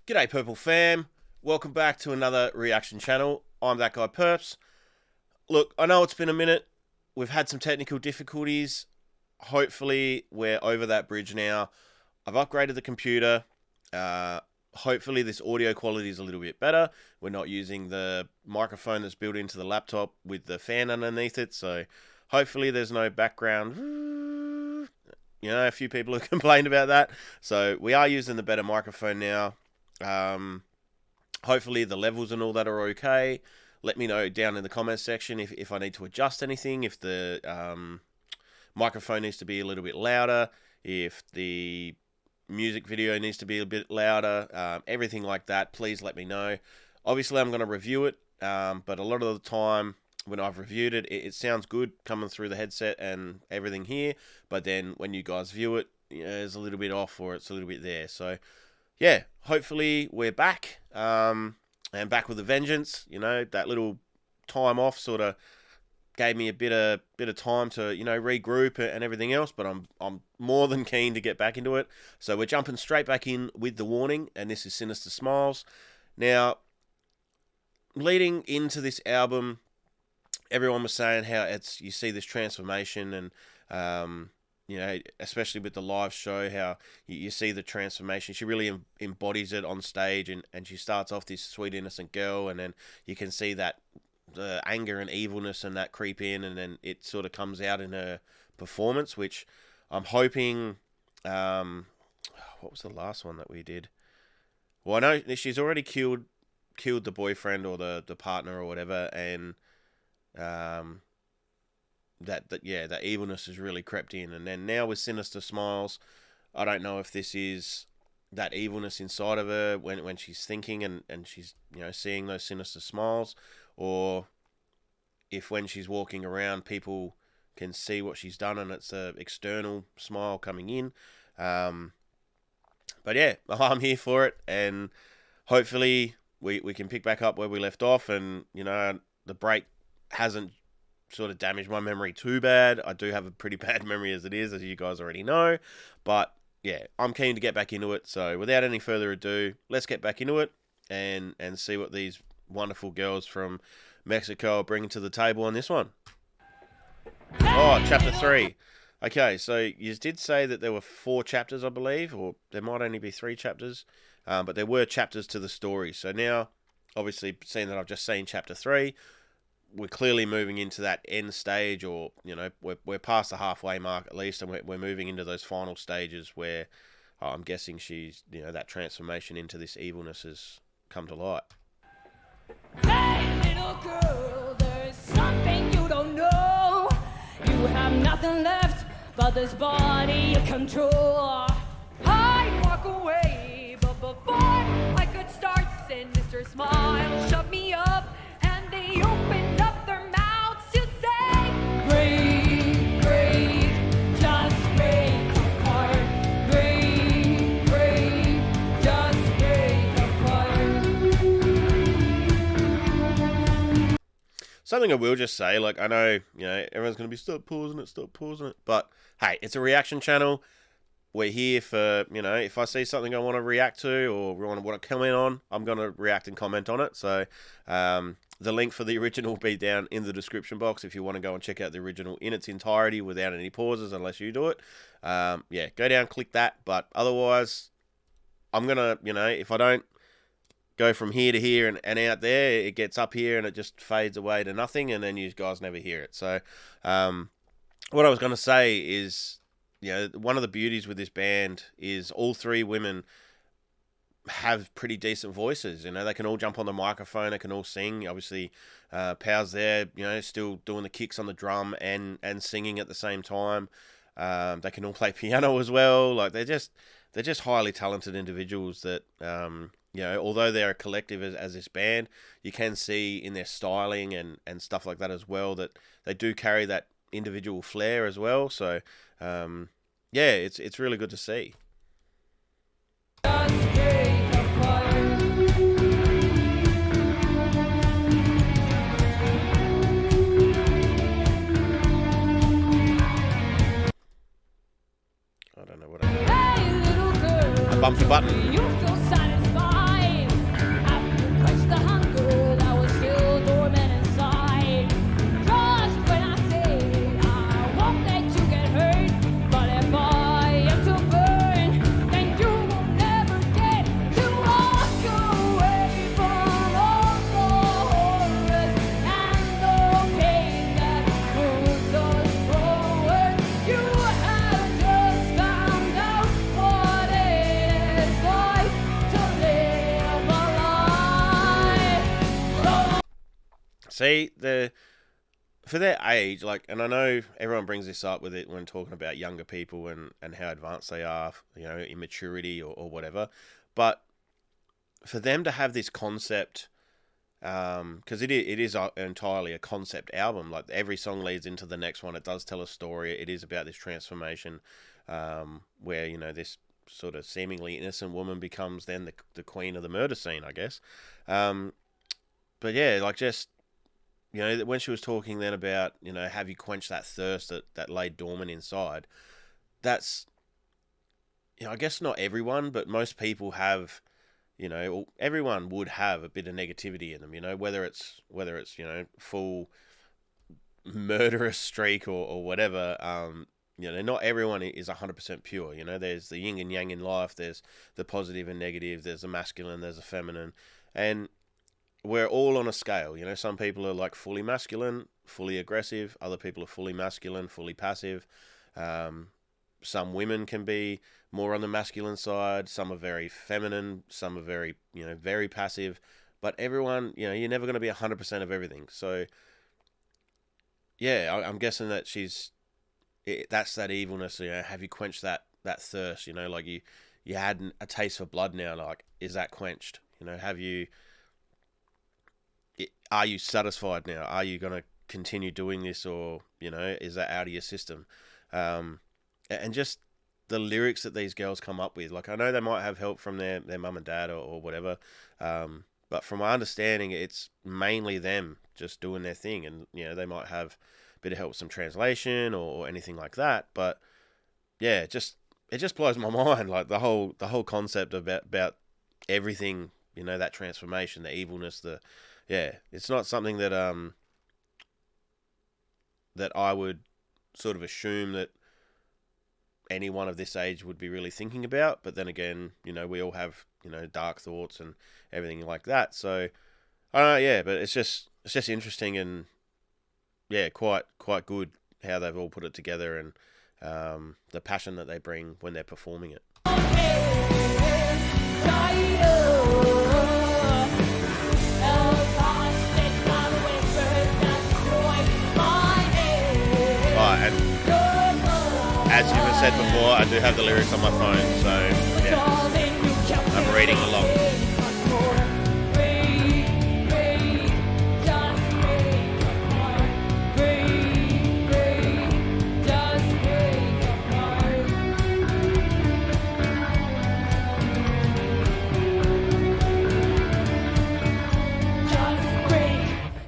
G'day Purple fam, welcome back to another reaction channel. I'm that guy Purps. Look, I know it's been a minute, we've had some technical difficulties, hopefully we're over that bridge now. I've upgraded the computer, hopefully this audio quality is a little bit better. We're not using the microphone that's built into the laptop with the fan underneath it, so hopefully there's no background. You know, a few people have complained about that, so we are using the better microphone now. Hopefully the levels and all that are okay. Let me know down in the comments section if I need to adjust anything, if the microphone needs to be a little bit louder, if the music video needs to be a bit louder, everything like that. Please let me know. Obviously I'm going to review it, but a lot of the time when I've reviewed it, it sounds good coming through the headset and everything here, but then when you guys view it, you know, it's a little bit off or it's a little bit there. So yeah, hopefully we're back, and back with a vengeance. You know, that little time off sort of gave me a bit of time to, you know, regroup and everything else, but I'm more than keen to get back into it. So we're jumping straight back in with the warning, and this is Sinister Smiles. Now, leading into this album, everyone was saying how you see this transformation, and you know, especially with the live show, how you see the transformation. She really embodies it on stage, and she starts off this sweet, innocent girl, and then you can see that the anger and evilness and that creep in, and then it sort of comes out in her performance, which I'm hoping... what was the last one that we did? Well, I know she's already killed the boyfriend or the partner or whatever, and... that evilness has really crept in, and then now with Sinister Smiles, I don't know if this is that evilness inside of her when she's thinking and she's, you know, seeing those sinister smiles, or if when she's walking around people can see what she's done and it's a external smile coming in. But yeah, I'm here for it, and hopefully we can pick back up where we left off, and you know, the break hasn't sort of damaged my memory too bad. I do have a pretty bad memory as it is, as you guys already know, but yeah, I'm keen to get back into it. So without any further ado, let's get back into it and see what these wonderful girls from Mexico are bringing to the table on this one. Oh, chapter 3. Okay, so you did say that there were 4 chapters, I believe, or there might only be 3 chapters, but there were chapters to the story. So now, obviously, seeing that I've just seen chapter 3, we're clearly moving into that end stage, or, you know, we're past the halfway mark at least, and we're moving into those final stages where I'm guessing she's, you know, that transformation into this evilness has come to light. Hey, little girl, there's something you don't know. You have nothing left but this body you control. I'd walk away, but before I could start, Sinister Smile shut me up, and they opened up their mouths to say, breathe, breathe, just break apart. Breathe, breathe, just break apart. Something I will just say, like, I know, you know, everyone's going to be stop pausing it, but hey, it's a reaction channel. We're here for, you know, if I see something I want to react to or want to comment on, I'm going to react and comment on it. So the link for the original will be down in the description box if you want to go and check out the original in its entirety without any pauses, unless you do it. Yeah, go down, click that. But otherwise, I'm going to, you know, if I don't go from here to here and out there, it gets up here and it just fades away to nothing, and then you guys never hear it. So what I was going to say is, you know, one of the beauties with this band is all 3 women have pretty decent voices. You know, they can all jump on the microphone, they can all sing. Obviously, Pow's there, you know, still doing the kicks on the drum and singing at the same time. They can all play piano as well. Like, they're just highly talented individuals that, you know, although they're a collective as this band, you can see in their styling and stuff like that as well that they do carry that individual flair as well. So yeah, it's really good to see. the button. You feel satisfied after you quench the hunger that was still dormant inside. Trust when I say I won't let you get hurt, but if I am to burn, then you will never get to walk away from all the horrors and the pain that moves us forward. You have just found out what it is like to live a life. See, for their age, like, and I know everyone brings this up with it when talking about younger people and how advanced they are, in maturity or whatever, but for them to have this concept, because it is entirely a concept album, like every song leads into the next one, it does tell a story, it is about this transformation, where, this sort of seemingly innocent woman becomes then the queen of the murder scene, I guess. But yeah, like just, when she was talking then about, have you quenched that thirst that lay dormant inside, that's, I guess not everyone, but most people have, everyone would have a bit of negativity in them, whether it's, full murderous streak or whatever, not everyone is 100% pure, there's the yin and yang in life, there's the positive and negative, there's the masculine, there's the feminine, and we're all on a scale, some people are like fully masculine, fully aggressive, other people are fully masculine, fully passive, some women can be more on the masculine side, some are very feminine, some are very, very passive, but everyone, you're never going to be 100% of everything, so, yeah, I'm guessing that that's that evilness, have you quenched that thirst, like you had a taste for blood now, like, is that quenched, are you satisfied now? Are you going to continue doing this, or, is that out of your system? And just the lyrics that these girls come up with, like, I know they might have help from their mum and dad or whatever, but from my understanding, it's mainly them just doing their thing, and, they might have a bit of help with some translation or anything like that, but, yeah, it just blows my mind, like, the whole concept about everything, that transformation, the evilness, it's not something that that I would sort of assume that anyone of this age would be really thinking about. But then again, we all have, dark thoughts and everything like that. So, but it's just interesting and, yeah, quite good how they've all put it together and the passion that they bring when they're performing it. And as you've said before, I do have the lyrics on my phone, so yeah, I'm reading along.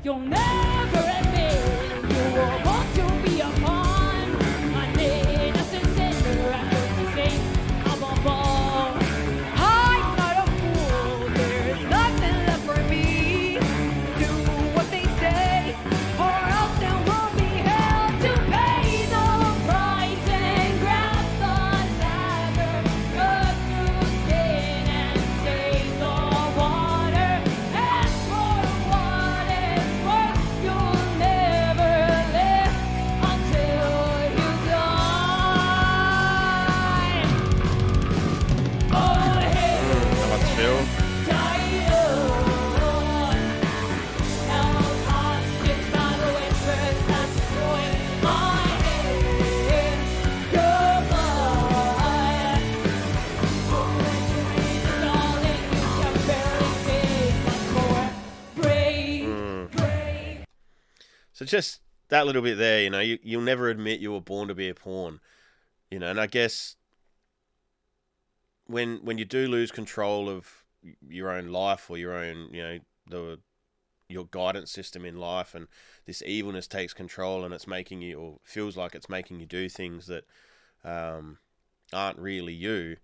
You'll never admit you were born to be a pawn. An innocent sinner after the sake of a ball. I'm not a fool, there's nothing left for me. Do what they say, or else there will be hell to pay the price and grab the dagger, cut through skin and save the water. And for what it's worth, you'll never live until you die. Oh, hey, How about the feel? held hostage by the whispers that destroy my head. Your blood, darling, you can barely take much more. Brave. So just that little bit there, you'll never admit you were born to be a pawn, and I guess when you do lose control of your own life or your own, your guidance system in life, and this evilness takes control and it's making you, or feels like it's making you do things that aren't really you,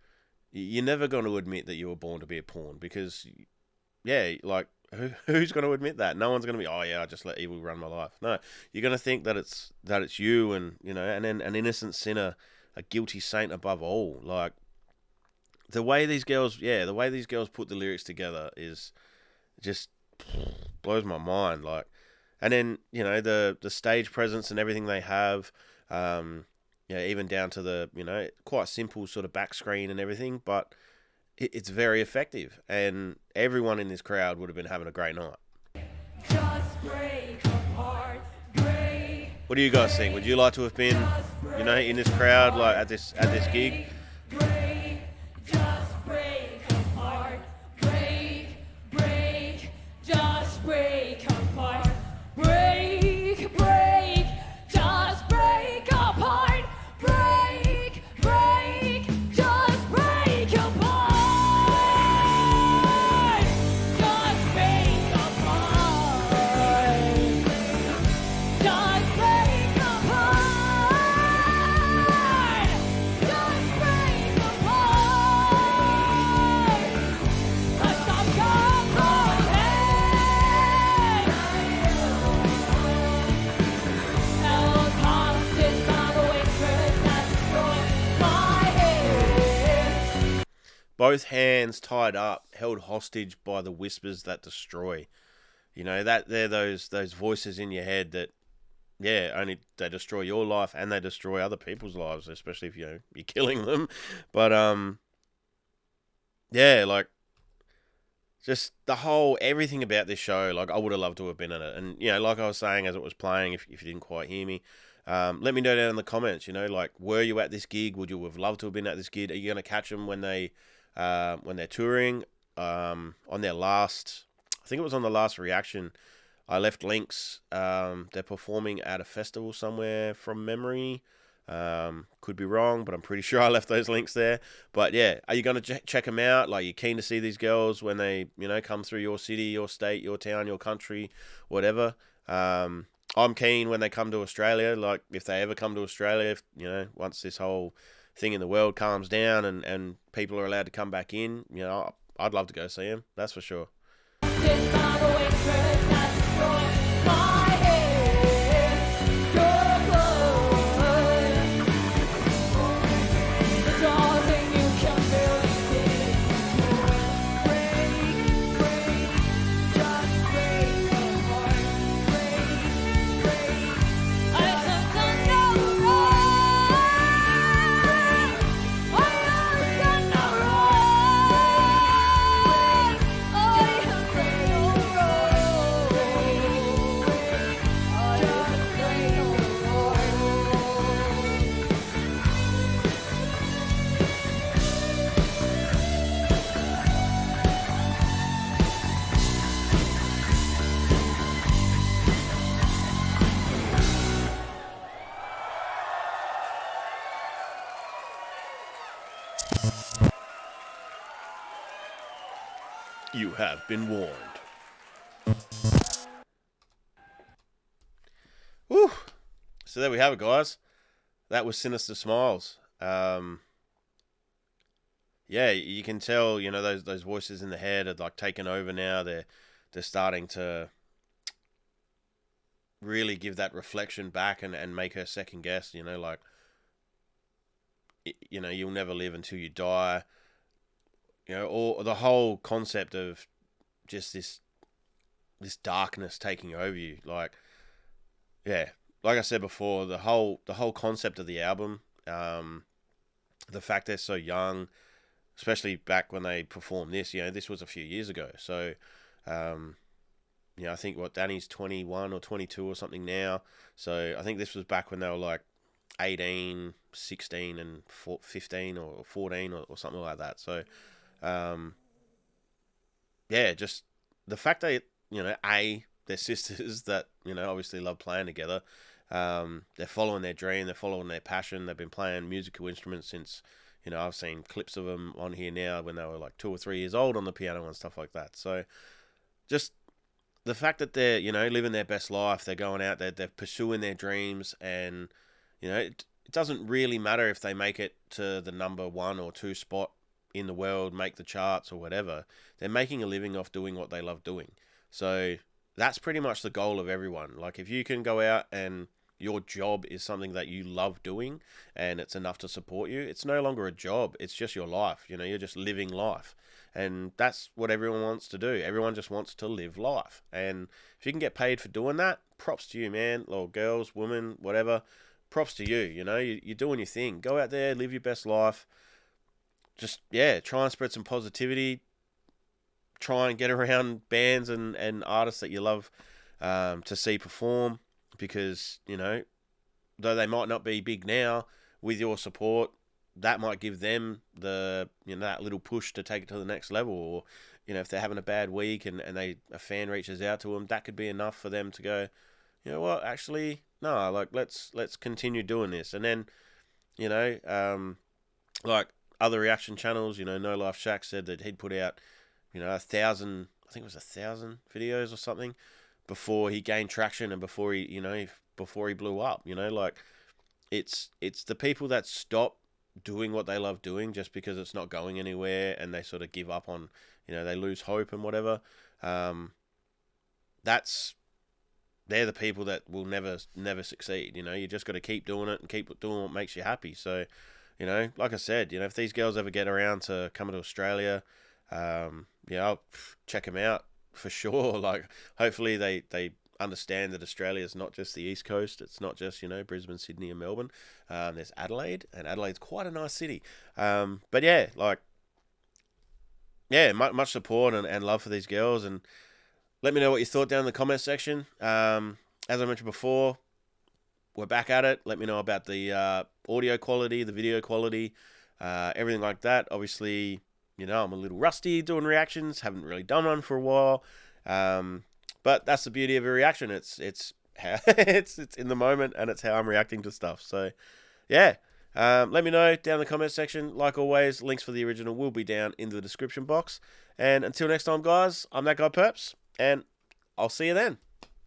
you're never going to admit that you were born to be a pawn because, yeah, like who's going to admit that? No one's going to be, oh yeah, I just let evil run my life. No, you're going to think that it's you, and and then an innocent sinner, a guilty saint above all. Like the way these girls, put the lyrics together is just blows my mind. Like, and then the stage presence and everything they have. Even down to the quite simple sort of back screen and everything, but it's very effective, and everyone in this crowd would have been having a great night. Just break apart, break. What do you guys think? Would you like to have been, in this crowd, like at this gig? Break, just break apart, break, break, just break apart, break, break, just break apart, break, break, just break apart, just break apart, just break apart, just break apart. Let's stop held hostage by the waitress that destroyed my head. Both hands tied up, held hostage by the whispers that destroy. That they're those voices in your head that, yeah, only they destroy your life and they destroy other people's lives, especially if you're killing them. But yeah, like just the whole everything about this show. Like I would have loved to have been in it, and like I was saying as it was playing, if you didn't quite hear me, let me know down in the comments. Like were you at this gig? Would you have loved to have been at this gig? Are you going to catch them when they're touring? On their last, I think it was on the last reaction, I left links. They're performing at a festival somewhere from memory. Could be wrong, but I'm pretty sure I left those links there. But yeah, are you going to check them out? Like, you're keen to see these girls when they, come through your city, your state, your town, your country, whatever. I'm keen when they come to Australia. Like, if they ever come to Australia, if, once this whole thing in the world calms down and people are allowed to come back in, I'd love to go see them. That's for sure. Hostage by the waitress that destroyed my head. Your blood, the darling you can barely see. Break, break, just break apart. Break, break. I just know right. I just know right. I just know You have been warned. Woo! So there we have it, guys. That was Sinister Smiles. Yeah, you can tell, those voices in the head are like taking over now. They're starting to really give that reflection back and make her second guess. Like, you'll never live until you die. Or the whole concept of just this darkness taking over you. Like, yeah, like I said before, the whole concept of the album, the fact they're so young, especially back when they performed this. This was a few years ago. So, I think Danny's 21 or 22 or something now. So I think this was back when they were like 18, 16, and 15 or 14 or something like that. So. Yeah, just the fact that, they're sisters that, obviously love playing together. They're following their dream, they're following their passion. They've been playing musical instruments since, I've seen clips of them on here now when they were like 2 or 3 years old on the piano and stuff like that. So just the fact that they're, living their best life, they're going out, they're pursuing their dreams, and, it doesn't really matter if they make it to the number 1 or 2 spot in the world, make the charts or whatever. They're making a living off doing what they love doing. So that's pretty much the goal of everyone. Like, if you can go out and your job is something that you love doing and it's enough to support you, it's no longer a job. It's just your life. You know, you're just living life. And that's what everyone wants to do. Everyone just wants to live life. And if you can get paid for doing that, props to you, man. Or girls, women, whatever. Props to you. You know, you're doing your thing. Go out there, live your best life. Just, yeah, try and spread some positivity. Try and get around bands and artists that you love to see perform. Because, you know, though they might not be big now, with your support, that might give them the, you know, that little push to take it to the next level. Or, you know, if they're having a bad week and a fan reaches out to them, that could be enough for them to go, you know what, actually, no, like, let's continue doing this. And then, you know, like other reaction channels, you know, No Life Shaq said that he'd put out, you know, 1,000, I think it was 1,000 videos or something before he gained traction and before he, you know, before he blew up. You know, like, it's the people that stop doing what they love doing just because it's not going anywhere and they sort of give up on, you know, they lose hope and whatever. They're the people that will never succeed. You know, you just got to keep doing it and keep doing what makes you happy. So, you know, like I said, you know, if these girls ever get around to coming to Australia, yeah, I'll check them out for sure. Like, hopefully they understand that Australia is not just the East Coast. It's not just, you know, Brisbane, Sydney and Melbourne. There's Adelaide, and Adelaide's quite a nice city. But yeah, like, yeah, much support and love for these girls. And let me know what you thought down in the comment section. As I mentioned before, we're back at it. Let me know about the audio quality, the video quality, everything like that. Obviously, you know, I'm a little rusty doing reactions. Haven't really done one for a while. But that's the beauty of a reaction. It's how it's in the moment, and it's how I'm reacting to stuff. So, yeah. Let me know down in the comment section. Like always, links for the original will be down in the description box. And until next time, guys, I'm that guy Purps, and I'll see you then.